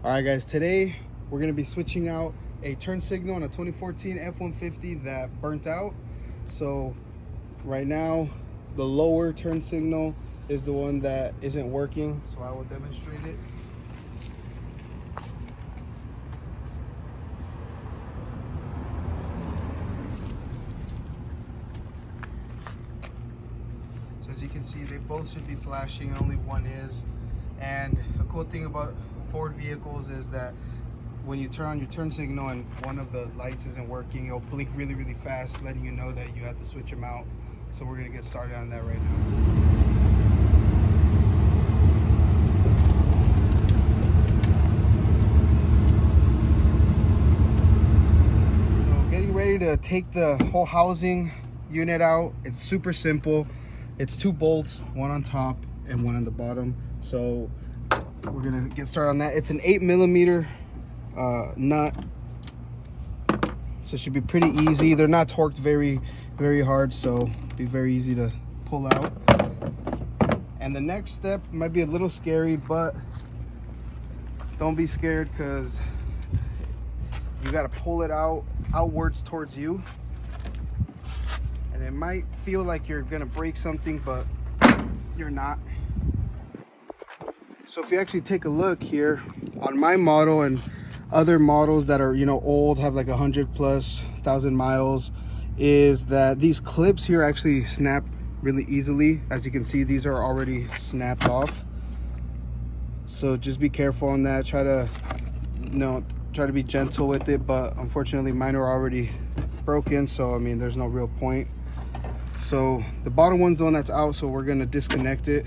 All right, guys, today we're going to be switching out a turn signal on a 2014 F150 that burnt out. So right now, the lower turn signal is the one that isn't working. So I will demonstrate it. So as you can see, they both should be flashing, only one is. And a cool thing about Ford vehicles is that when you turn on your turn signal and one of the lights isn't working, it'll blink really, really fast, letting you know that you have to switch them out. So we're gonna get started on that right now. Ready to take the whole housing unit out. It's super simple. It's 2 bolts, one on top and one on the bottom. So we're gonna get started on that. It's an 8mm nut, so it should be pretty easy. They're not torqued very hard, so be very easy to pull out. And the next step might be a little scary, but don't be scared, because you got to pull it out outwards towards you, and it might feel like you're gonna break something, but you're not. So if you actually take a look here on my model and other models that are, you know, old, have like 100,000+ miles, is that these clips here actually snap really easily. As you can see, these are already snapped off, so just be careful on that. Try to be gentle with it, but unfortunately mine are already broken, so I mean there's no real point. So the bottom one's the one that's out, so we're gonna disconnect it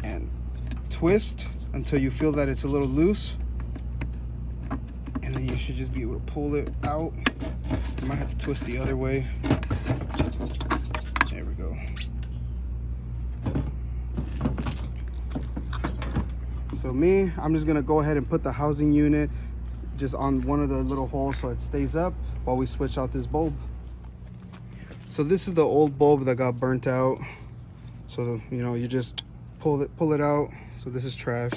and twist until you feel that it's a little loose, and then you should just be able to pull it out. You might have to twist the other way. There we go. So I'm just gonna go ahead and put the housing unit just on one of the little holes so it stays up while we switch out this bulb. So this is the old bulb that got burnt out. So you just pull it out. So this is trash.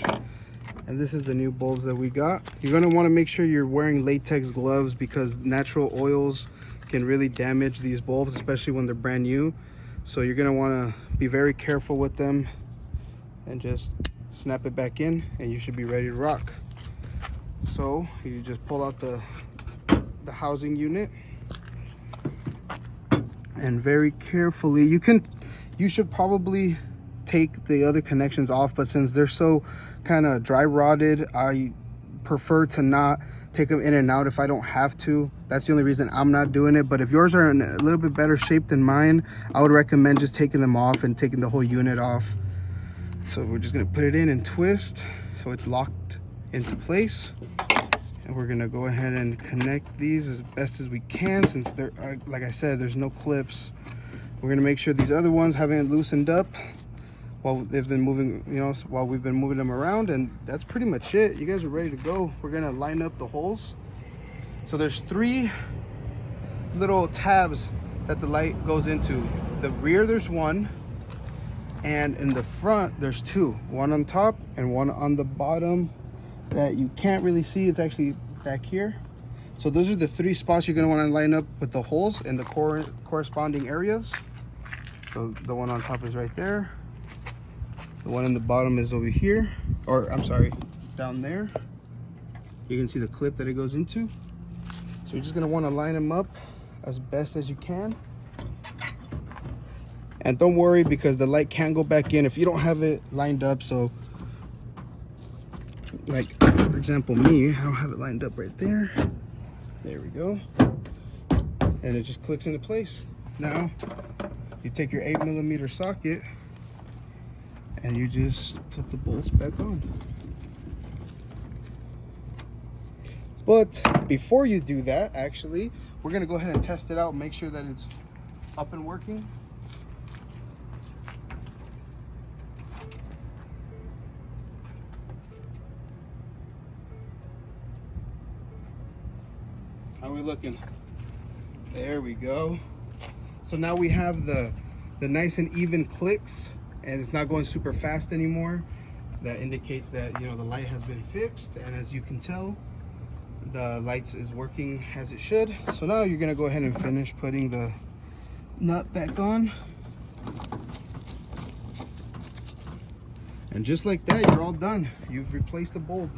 And this is the new bulbs that we got. You're gonna wanna make sure you're wearing latex gloves, because natural oils can really damage these bulbs, especially when they're brand new. So you're gonna wanna be very careful with them and just snap it back in, and you should be ready to rock. So you just pull out the housing unit, and very carefully, you should probably take the other connections off, but since they're so kind of dry rotted, I prefer to not take them in and out if I don't have to. That's the only reason I'm not doing it. But if yours are in a little bit better shape than mine, I would recommend just taking them off and taking the whole unit off. So we're just gonna put it in and twist so it's locked into place. And we're gonna go ahead and connect these as best as we can, since they're, like I said, there's no clips. We're gonna make sure these other ones haven't loosened up while they've been moving, while we've been moving them around. And that's pretty much it. You guys are ready to go. We're gonna line up the holes. So there's 3 little tabs that the light goes into. The rear, there's 1. And in the front, there's 2, one on top and one on the bottom that you can't really see. It's actually back here. So those are the 3 spots you're gonna wanna line up with the holes in the corresponding areas. So the one on top is right there. The one in the bottom is over here, or I'm sorry, down there. You can see the clip that it goes into. So you're just gonna wanna line them up as best as you can. And don't worry, because the light can go back in if you don't have it lined up. So like, for example, me, I don't have it lined up right there. There we go. And it just clicks into place. Now, you take your 8mm socket and you just put the bolts back on. But before you do that, actually, we're gonna go ahead and test it out, make sure that it's up and working. How are we looking? There we go. So now we have the nice and even clicks, and it's not going super fast anymore. that indicates that, you know, the light has been fixed. And as you can tell, the lights is working as it should. So now you're gonna go ahead and finish putting the nut back on. And just like that, you're all done. You've replaced the bulb.